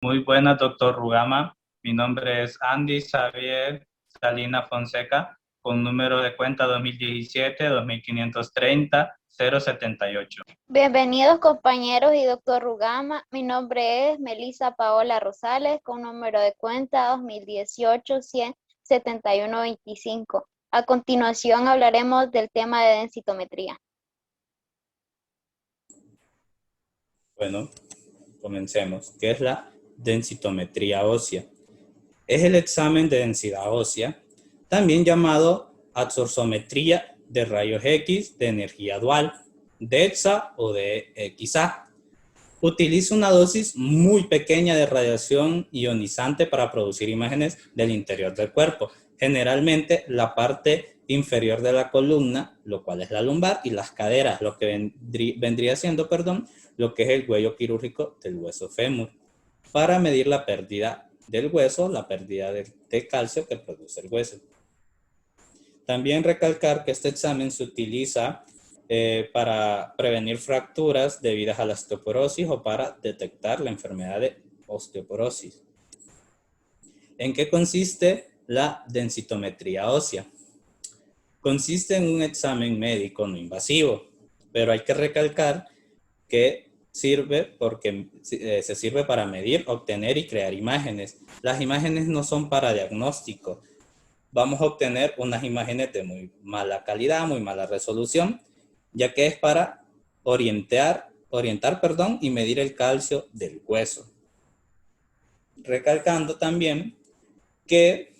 Muy buenas, doctor Rugama. Mi nombre es Andy Xavier Salina Fonseca, con número de cuenta 2017-2530-078. Bienvenidos compañeros y doctor Rugama. Mi nombre es Melissa Paola Rosales con número de cuenta 2018-100-7125. A continuación hablaremos del tema de densitometría. Bueno, comencemos. ¿Qué es la densitometría ósea? Es el examen de densidad ósea, también llamado absorpciometría de rayos X de energía dual, DEXA o DXA. Utiliza una dosis muy pequeña de radiación ionizante para producir imágenes del interior del cuerpo, generalmente la parte inferior de la columna, lo cual es la lumbar, y las caderas, lo que vendría siendo, lo que es el cuello quirúrgico del hueso fémur, para medir la pérdida del hueso, la pérdida de calcio que produce el hueso. También recalcar que este examen se utiliza para prevenir fracturas debidas a la osteoporosis o para detectar la enfermedad de osteoporosis. ¿En qué consiste la densitometría ósea? Consiste en un examen médico no invasivo, pero hay que recalcar que se sirve para medir, obtener y crear imágenes. Las imágenes no son para diagnóstico. Vamos a obtener unas imágenes de muy mala calidad, muy mala resolución, ya que es para orientar, y medir el calcio del hueso. Recalcando también que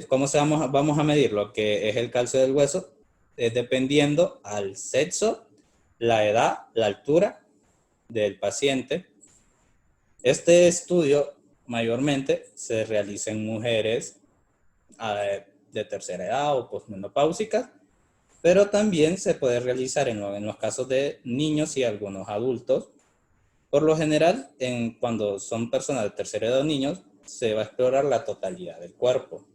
vamos a medir lo que es el calcio del hueso dependiendo al sexo, la edad, la altura del paciente. Este estudio mayormente se realiza en mujeres de tercera edad o posmenopáusicas, pero también se puede realizar en los casos de niños y algunos adultos. Por lo general, cuando son personas de tercera edad o niños, se va a explorar la totalidad del cuerpo.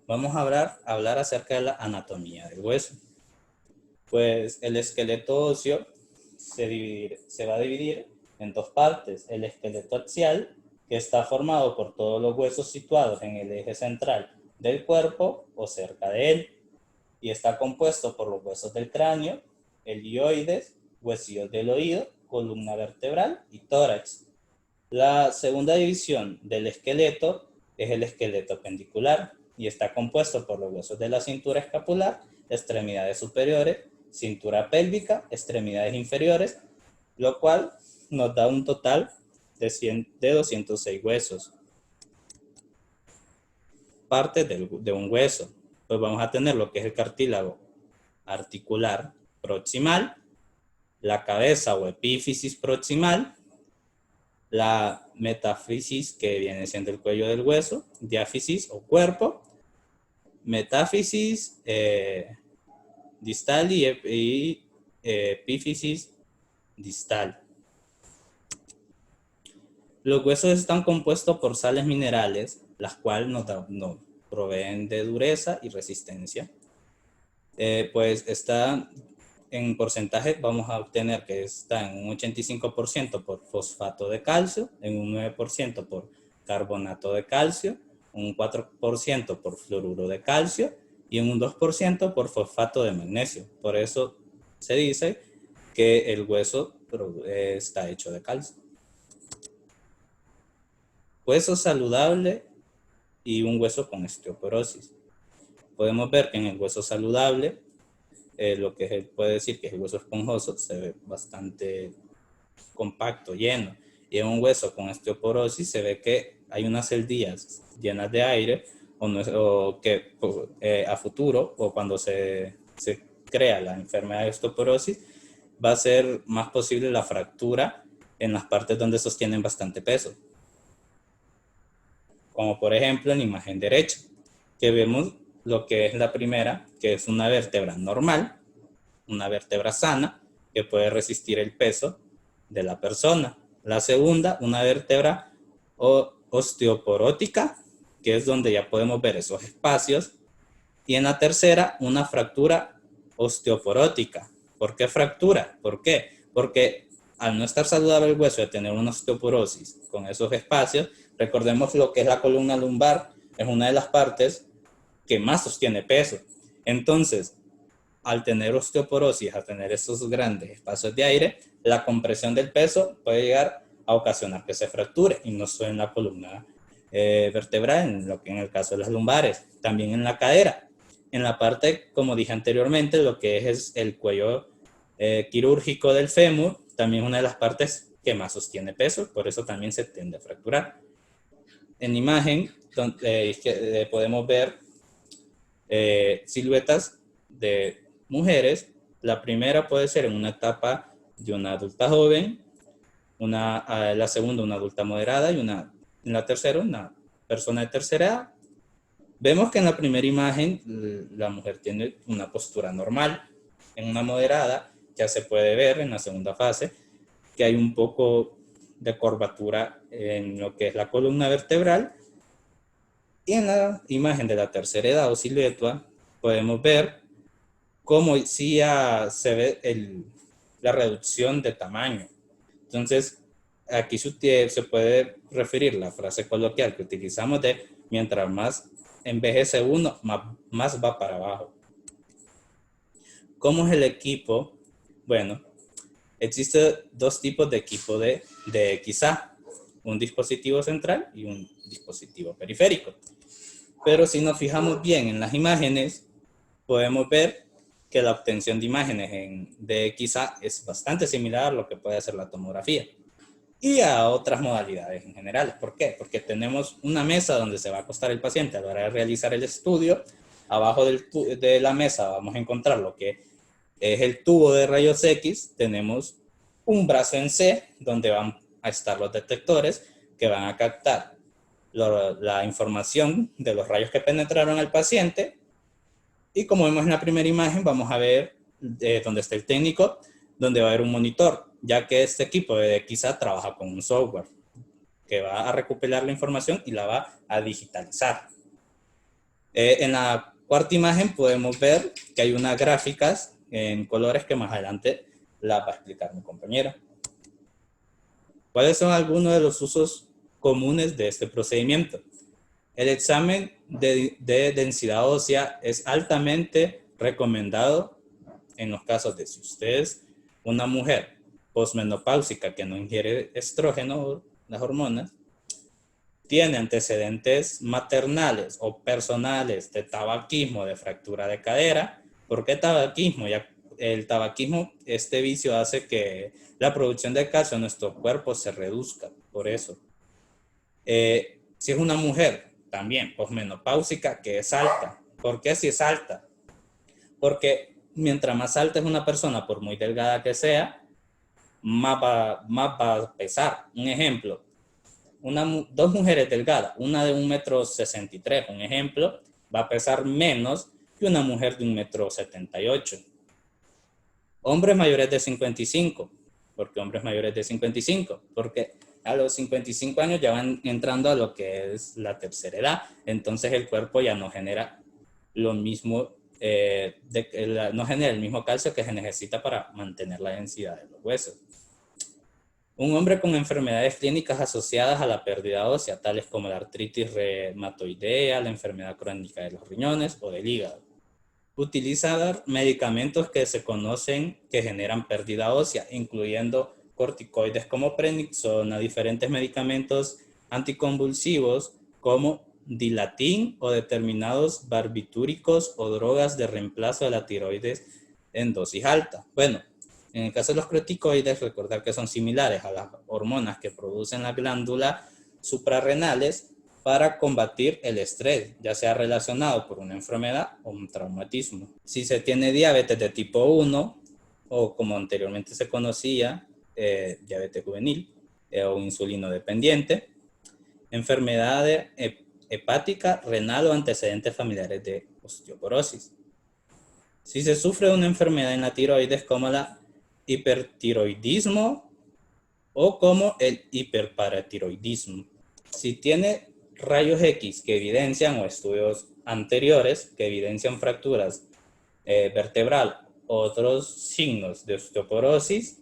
Vamos a hablar acerca de la anatomía del hueso. Pues el esqueleto óseo se va a dividir en dos partes. El esqueleto axial, que está formado por todos los huesos situados en el eje central del cuerpo o cerca de él, y está compuesto por los huesos del cráneo, helioides, huesillos del oído, columna vertebral y tórax. La segunda división del esqueleto es el esqueleto apendicular y está compuesto por los huesos de la cintura escapular, extremidades superiores, cintura pélvica, extremidades inferiores, lo cual nos da un total de 206 huesos. Partes de un hueso, pues vamos a tener lo que es el cartílago articular proximal, la cabeza o epífisis proximal, la metáfisis, que viene siendo el cuello del hueso, diáfisis o cuerpo, metáfisis distal y epífisis distal. Los huesos están compuestos por sales minerales, las cuales nos proveen de dureza y resistencia. Pues está en porcentaje, vamos a obtener que está en un 85% por fosfato de calcio, en un 9% por carbonato de calcio, un 4% por fluoruro de calcio y en un 2% por fosfato de magnesio. Por eso se dice que el hueso está hecho de calcio. Hueso saludable y un hueso con osteoporosis. Podemos ver que en el hueso saludable, lo que puede decir que es el hueso esponjoso, se ve bastante compacto, lleno. Y en un hueso con osteoporosis se ve que hay unas celdillas llenas de aire o que a futuro o cuando se crea la enfermedad de osteoporosis va a ser más posible la fractura en las partes donde sostienen bastante peso. Como por ejemplo en la imagen derecha, que vemos lo que es la primera, que es una vértebra normal, una vértebra sana, que puede resistir el peso de la persona. La segunda, una vértebra osteoporótica, que es donde ya podemos ver esos espacios. Y en la tercera, una fractura osteoporótica. ¿Por qué fractura? ¿Por qué? Porque al no estar saludable el hueso de tener una osteoporosis con esos espacios, recordemos lo que es la columna lumbar, es una de las partes que más sostiene peso. Entonces, al tener osteoporosis, al tener esos grandes espacios de aire, la compresión del peso puede llegar a ocasionar que se fracture, y no solo en la columna vertebral, en el caso de las lumbares, también en la cadera. En la parte, como dije anteriormente, lo que es el cuello quirúrgico del fémur, también una de las partes que más sostiene peso, por eso también se tiende a fracturar. En imagen podemos ver siluetas de mujeres. La primera puede ser en una etapa de una adulta joven, la segunda una adulta moderada y en la tercera una persona de tercera edad. Vemos que en la primera imagen la mujer tiene una postura normal. En una moderada ya se puede ver en la segunda fase que hay un poco de curvatura en lo que es la columna vertebral. Y en la imagen de la tercera edad o silueta podemos ver cómo sí se ve la reducción de tamaño. Entonces, aquí se puede referir la frase coloquial que utilizamos de mientras más envejece uno, más va para abajo. ¿Cómo es el equipo? Bueno, existen dos tipos de equipo de XA, un dispositivo central y un dispositivo periférico. Pero si nos fijamos bien en las imágenes, podemos ver que la obtención de imágenes en DXA es bastante similar a lo que puede hacer la tomografía y a otras modalidades en general. ¿Por qué? Porque tenemos una mesa donde se va a acostar el paciente a la hora de realizar el estudio. Abajo de la mesa vamos a encontrar lo que es el tubo de rayos X. Tenemos un brazo en C donde van a estar los detectores que van a captar la información de los rayos que penetraron al paciente. Y como vemos en la primera imagen, vamos a ver donde está el técnico, donde va a haber un monitor, ya que este equipo de DXA trabaja con un software que va a recopilar la información y la va a digitalizar. En la cuarta imagen podemos ver que hay unas gráficas en colores que más adelante las va a explicar mi compañera. ¿Cuáles son algunos de los usos comunes de este procedimiento? El examen de densidad ósea es altamente recomendado en los casos de si usted es una mujer posmenopáusica que no ingiere estrógeno, las hormonas, tiene antecedentes maternales o personales de tabaquismo, de fractura de cadera. ¿Por qué tabaquismo? Ya el tabaquismo, este vicio hace que la producción de calcio en nuestro cuerpo se reduzca, por eso. Si es una mujer también posmenopáusica que es alta. ¿Por qué si es alta? Porque mientras más alta es una persona, por muy delgada que sea, más va a pesar. Un ejemplo, dos mujeres delgadas, una de 1,63 m, un ejemplo, va a pesar menos que una mujer de 1,78 m. Hombres mayores de 55. ¿Por qué hombres mayores de 55? Porque a los 55 años ya van entrando a lo que es la tercera edad. Entonces el cuerpo ya no genera lo mismo, no genera el mismo calcio que se necesita para mantener la densidad de los huesos. Un hombre con enfermedades clínicas asociadas a la pérdida ósea, tales como la artritis reumatoidea, la enfermedad crónica de los riñones o del hígado. Utilizar medicamentos que se conocen que generan pérdida ósea, incluyendo corticoides como prednisona, diferentes medicamentos anticonvulsivos como Dilatin o determinados barbitúricos o drogas de reemplazo de la tiroides en dosis alta. Bueno, en el caso de los corticoides, recordar que son similares a las hormonas que producen las glándulas suprarrenales para combatir el estrés, ya sea relacionado por una enfermedad o un traumatismo. Si se tiene diabetes de tipo 1, o como anteriormente se conocía, diabetes juvenil o insulino dependiente, enfermedad hepática, renal o antecedentes familiares de osteoporosis. Si se sufre una enfermedad en la tiroides como la hipertiroidismo o como el hiperparatiroidismo. Si tiene rayos X que evidencian o estudios anteriores que evidencian fracturas vertebral o otros signos de osteoporosis,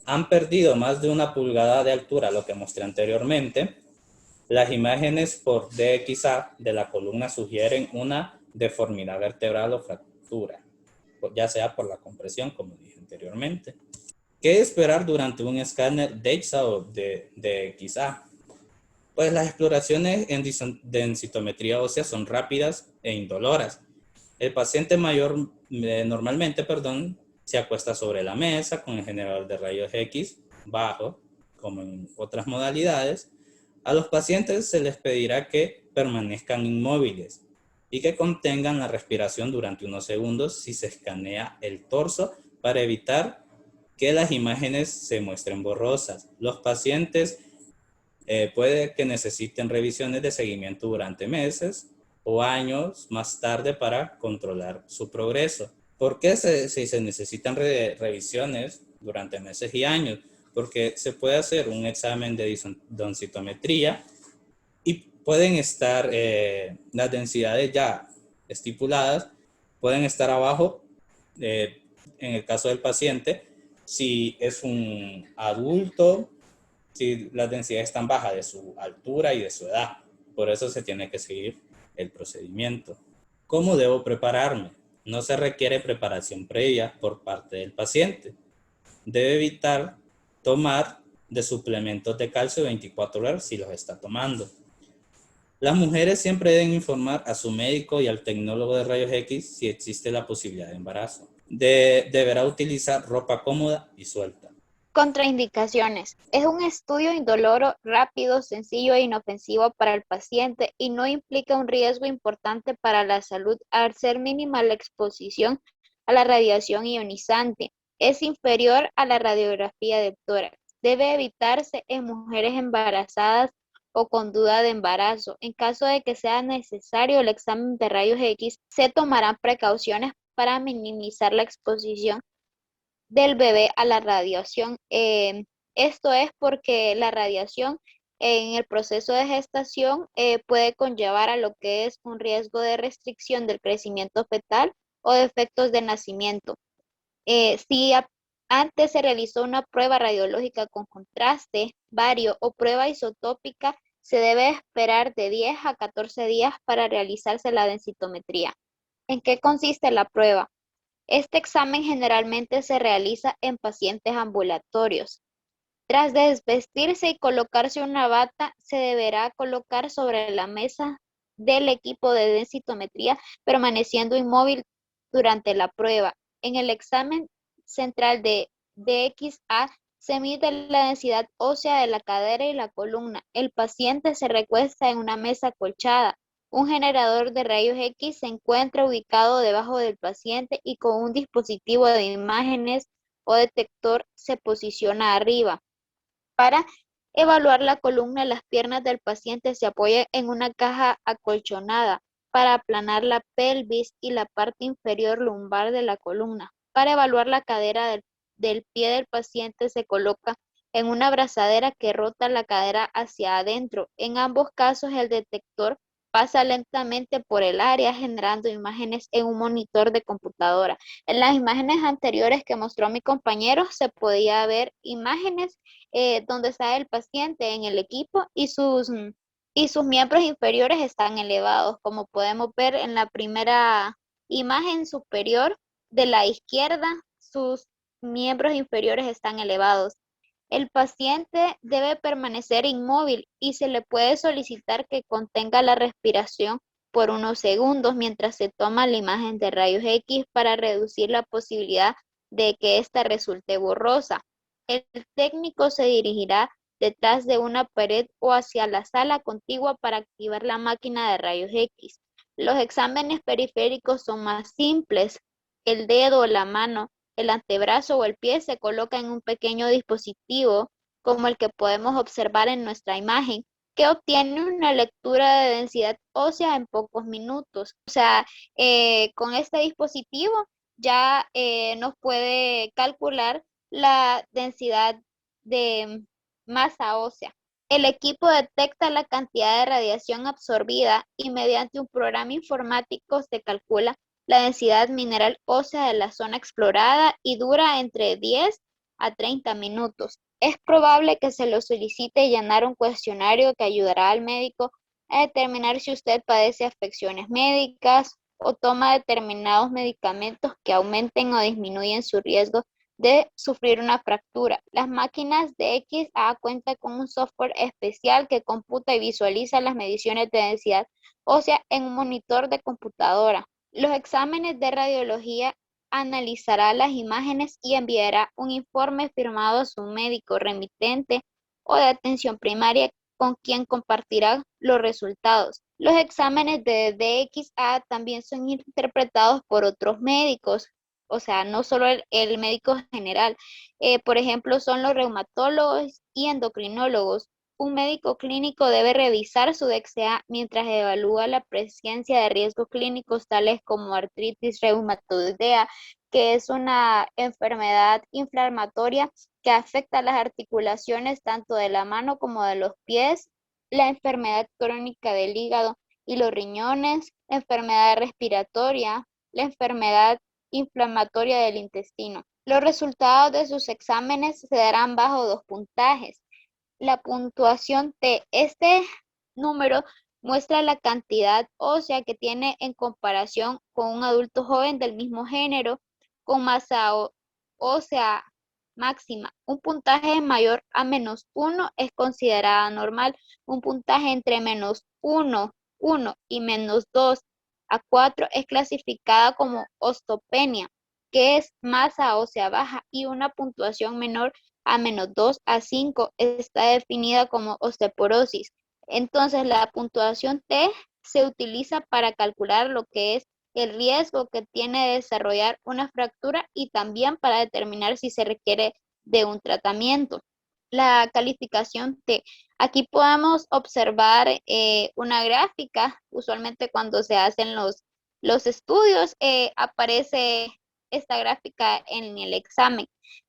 han perdido más de 1 pulgada de altura, lo que mostré anteriormente, las imágenes por DXA de la columna sugieren una deformidad vertebral o fractura, ya sea por la compresión, como dije anteriormente. ¿Qué esperar durante un escáner DXA o DXA? Pues las exploraciones en densitometría ósea son rápidas e indoloras. El paciente normalmente se acuesta sobre la mesa con el generador de rayos X bajo, como en otras modalidades. A los pacientes se les pedirá que permanezcan inmóviles y que contengan la respiración durante unos segundos si se escanea el torso para evitar que las imágenes se muestren borrosas. Los pacientes puede que necesiten revisiones de seguimiento durante meses o años más tarde para controlar su progreso. ¿Por qué si se necesitan revisiones durante meses y años? Porque se puede hacer un examen de densitometría y pueden estar las densidades ya estipuladas, pueden estar abajo, en el caso del paciente, si es un adulto, si las densidades están bajas de su altura y de su edad. Por eso se tiene que seguir el procedimiento. ¿Cómo debo prepararme? No se requiere preparación previa por parte del paciente. Debe evitar tomar de suplementos de calcio 24 horas si los está tomando. Las mujeres siempre deben informar a su médico y al tecnólogo de rayos X si existe la posibilidad de embarazo. Deberá utilizar ropa cómoda y suelta. Contraindicaciones. Es un estudio indoloro, rápido, sencillo e inofensivo para el paciente y no implica un riesgo importante para la salud al ser mínima la exposición a la radiación ionizante. Es inferior a la radiografía de tórax. Debe evitarse en mujeres embarazadas o con duda de embarazo. En caso de que sea necesario el examen de rayos X, se tomarán precauciones para minimizar la exposición del bebé a la radiación. Esto es porque la radiación en el proceso de gestación puede conllevar a lo que es un riesgo de restricción del crecimiento fetal o defectos de nacimiento. Si antes se realizó una prueba radiológica con contraste, vario o prueba isotópica, se debe esperar de 10 a 14 días para realizarse la densitometría. ¿En qué consiste la prueba? Este examen generalmente se realiza en pacientes ambulatorios. Tras desvestirse y colocarse una bata, se deberá colocar sobre la mesa del equipo de densitometría, permaneciendo inmóvil durante la prueba. En el examen central de DXA se mide la densidad ósea de la cadera y la columna. El paciente se recuesta en una mesa acolchada. Un generador de rayos X se encuentra ubicado debajo del paciente y con un dispositivo de imágenes o detector se posiciona arriba. Para evaluar la columna, las piernas del paciente se apoyan en una caja acolchonada para aplanar la pelvis y la parte inferior lumbar de la columna. Para evaluar la cadera del pie del paciente se coloca en una abrazadera que rota la cadera hacia adentro. En ambos casos, el detector pasa lentamente por el área generando imágenes en un monitor de computadora. En las imágenes anteriores que mostró mi compañero se podía ver imágenes donde está el paciente en el equipo y sus miembros inferiores están elevados, como podemos ver en la primera imagen superior de la izquierda, sus miembros inferiores están elevados. El paciente debe permanecer inmóvil y se le puede solicitar que contenga la respiración por unos segundos mientras se toma la imagen de rayos X para reducir la posibilidad de que ésta resulte borrosa. El técnico se dirigirá detrás de una pared o hacia la sala contigua para activar la máquina de rayos X. Los exámenes periféricos son más simples. El dedo, la mano, el antebrazo o el pie se coloca en un pequeño dispositivo como el que podemos observar en nuestra imagen, que obtiene una lectura de densidad ósea en pocos minutos. O sea, con este dispositivo ya nos puede calcular la densidad de masa ósea. El equipo detecta la cantidad de radiación absorbida y mediante un programa informático se calcula la densidad mineral ósea de la zona explorada y dura entre 10 a 30 minutos. Es probable que se le solicite llenar un cuestionario que ayudará al médico a determinar si usted padece afecciones médicas o toma determinados medicamentos que aumenten o disminuyen su riesgo de sufrir una fractura. Las máquinas de XA cuentan con un software especial que computa y visualiza las mediciones de densidad ósea en un monitor de computadora. Los exámenes de radiología analizará las imágenes y enviará un informe firmado a su médico remitente o de atención primaria con quien compartirá los resultados. Los exámenes de DXA también son interpretados por otros médicos, o sea, no solo el médico general. Por ejemplo, son los reumatólogos y endocrinólogos. Un médico clínico debe revisar su DXA mientras evalúa la presencia de riesgos clínicos tales como artritis reumatoidea, que es una enfermedad inflamatoria que afecta las articulaciones tanto de la mano como de los pies, la enfermedad crónica del hígado y los riñones, la enfermedad respiratoria, la enfermedad inflamatoria del intestino. Los resultados de sus exámenes se darán bajo 2 puntajes. La puntuación T. Este número muestra la cantidad ósea que tiene en comparación con un adulto joven del mismo género con masa ósea máxima. Un puntaje mayor a -1 es considerada normal. Un puntaje entre -1, 1 y -2 a 4 es clasificada como osteopenia, que es masa ósea baja, y una puntuación menor a -2 a 5 está definida como osteoporosis. Entonces, la puntuación T se utiliza para calcular lo que es el riesgo que tiene de desarrollar una fractura y también para determinar si se requiere de un tratamiento. La calificación T. Aquí podemos observar una gráfica. Usualmente cuando se hacen los estudios aparece esta gráfica en el examen.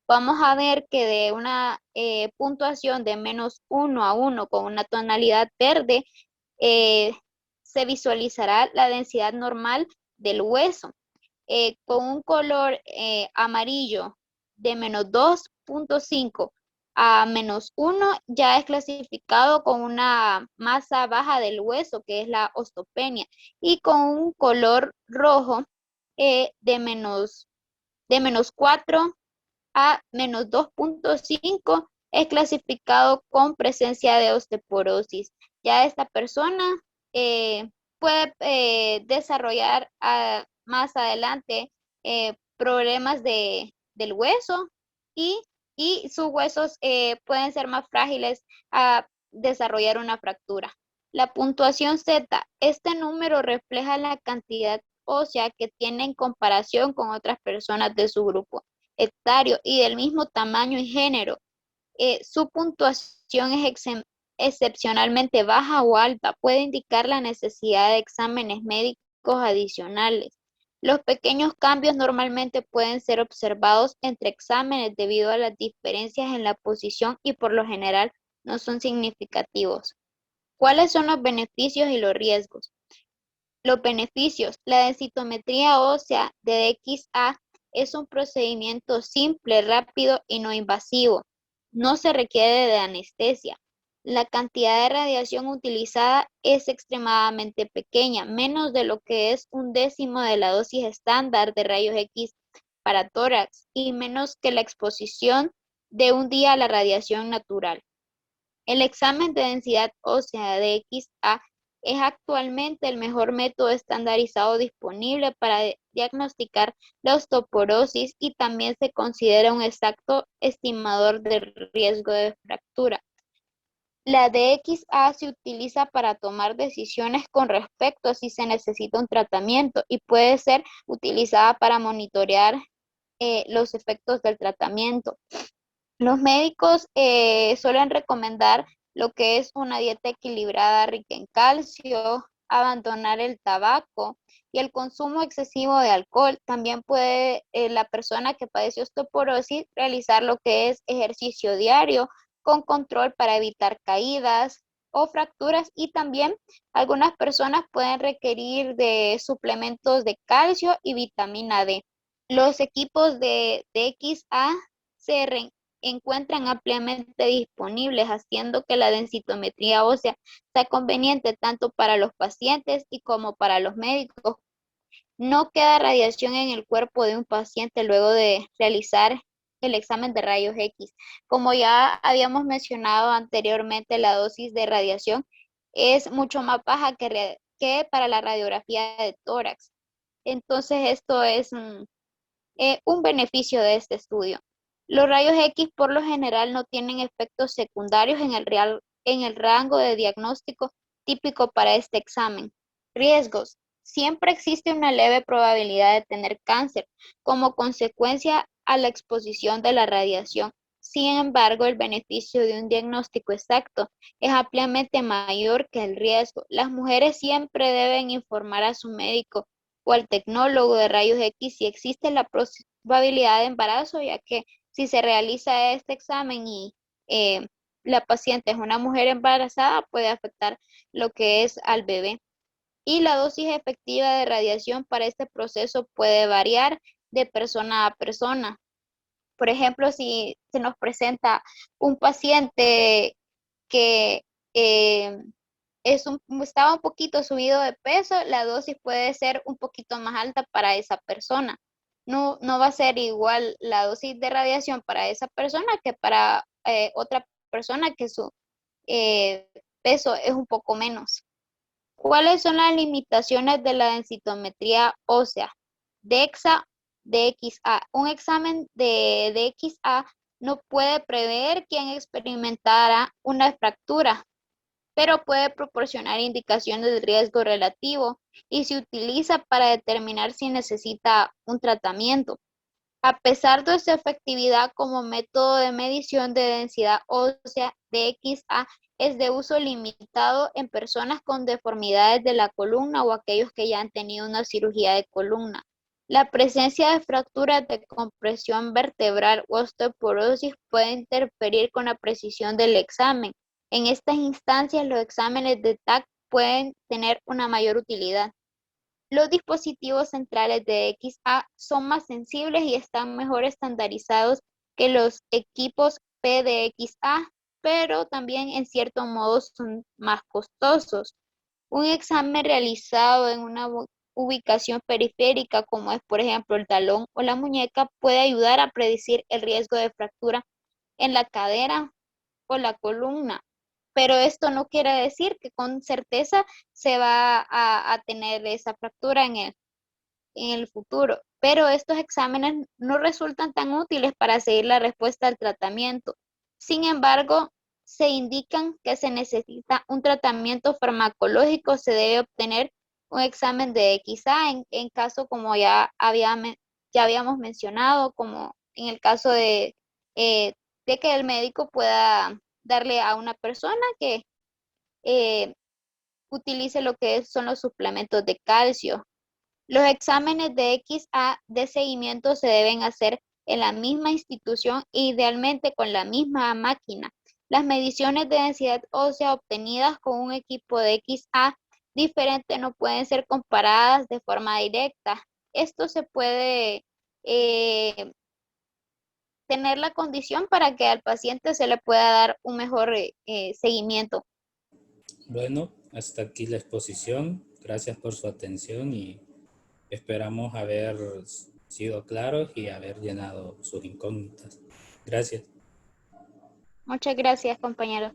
Vamos a ver que de una puntuación de -1 a 1 con una tonalidad verde, se visualizará la densidad normal del hueso. Con un color amarillo de -2.5 a -1 ya es clasificado con una masa baja del hueso, que es la osteopenia, y con un color rojo de -4 a -2.5 es clasificado con presencia de osteoporosis. Ya esta persona puede desarrollar más adelante problemas del hueso y, y sus huesos pueden ser más frágiles a desarrollar una fractura. La puntuación Z, este número refleja la cantidad ósea que tiene en comparación con otras personas de su grupo etario y del mismo tamaño y género. Su puntuación es excepcionalmente baja o alta. Puede indicar la necesidad de exámenes médicos adicionales. Los pequeños cambios normalmente pueden ser observados entre exámenes debido a las diferencias en la posición y por lo general no son significativos. ¿Cuáles son los beneficios y los riesgos? Los beneficios. La densitometría ósea de DXA es un procedimiento simple, rápido y no invasivo. No se requiere de anestesia. La cantidad de radiación utilizada es extremadamente pequeña, menos de lo que es un décimo de la dosis estándar de rayos X para tórax y menos que la exposición de un día a la radiación natural. El examen de densidad ósea de XA es actualmente el mejor método estandarizado disponible para diagnosticar la osteoporosis y también se considera un exacto estimador del riesgo de fractura. La DXA se utiliza para tomar decisiones con respecto a si se necesita un tratamiento y puede ser utilizada para monitorear los efectos del tratamiento. Los médicos suelen recomendar lo que es una dieta equilibrada rica en calcio, abandonar el tabaco y el consumo excesivo de alcohol. También puede la persona que padece osteoporosis realizar lo que es ejercicio diario con control para evitar caídas o fracturas, y también algunas personas pueden requerir de suplementos de calcio y vitamina D. Los equipos de DXA se encuentran ampliamente disponibles, haciendo que la densitometría ósea sea conveniente tanto para los pacientes y como para los médicos. No queda radiación en el cuerpo de un paciente luego de realizar el examen de rayos X. Como ya habíamos mencionado anteriormente, la dosis de radiación es mucho más baja que para la radiografía de tórax. Entonces, esto es un beneficio de este estudio. Los rayos X por lo general no tienen efectos secundarios en el rango de diagnóstico típico para este examen. Riesgos. Siempre existe una leve probabilidad de tener cáncer como consecuencia a la exposición de la radiación. Sin embargo, el beneficio de un diagnóstico exacto es ampliamente mayor que el riesgo. Las mujeres siempre deben informar a su médico o al tecnólogo de rayos X si existe la probabilidad de embarazo, ya que si se realiza este examen y eh, la paciente es una mujer embarazada, puede afectar lo que es al bebé. Y la dosis efectiva de radiación para este proceso puede variar de persona a persona. Por ejemplo, si se nos presenta un paciente que eh, estaba un poquito subido de peso, la dosis puede ser un poquito más alta para esa persona. No va a ser igual la dosis de radiación para esa persona que para otra persona que su eh, peso es un poco menos. ¿Cuáles son las limitaciones de la densitometría ósea? DEXA, DXA. Un examen de DXA no puede prever quién experimentará una fractura, pero puede proporcionar indicaciones de riesgo relativo y se utiliza para determinar si necesita un tratamiento. A pesar de su efectividad como método de medición de densidad ósea, DXA es de uso limitado en personas con deformidades de la columna o aquellos que ya han tenido una cirugía de columna. La presencia de fracturas de compresión vertebral o osteoporosis puede interferir con la precisión del examen. En estas instancias, los exámenes de TAC pueden tener una mayor utilidad. Los dispositivos centrales de XA son más sensibles y están mejor estandarizados que los equipos PDXA, pero también en cierto modo son más costosos. Un examen realizado en una ubicación periférica, como es por ejemplo el talón o la muñeca, puede ayudar a predecir el riesgo de fractura en la cadera o la columna. Pero esto no quiere decir que con certeza se va a tener esa fractura en el futuro. Pero estos exámenes no resultan tan útiles para seguir la respuesta al tratamiento. Sin embargo, se indican que se necesita un tratamiento farmacológico, se debe obtener un examen de XA en caso como ya habíamos mencionado, como en el caso de que el médico pueda darle a una persona que eh, utilice lo que son los suplementos de calcio. Los exámenes de XA de seguimiento se deben hacer en la misma institución e idealmente con la misma máquina. Las mediciones de densidad ósea obtenidas con un equipo de XA diferente no pueden ser comparadas de forma directa. Esto se puede eh, tener la condición para que al paciente se le pueda dar un mejor seguimiento. Bueno, hasta aquí la exposición. Gracias por su atención y esperamos haber sido claros y haber llenado sus incógnitas. Gracias. Muchas gracias, compañero.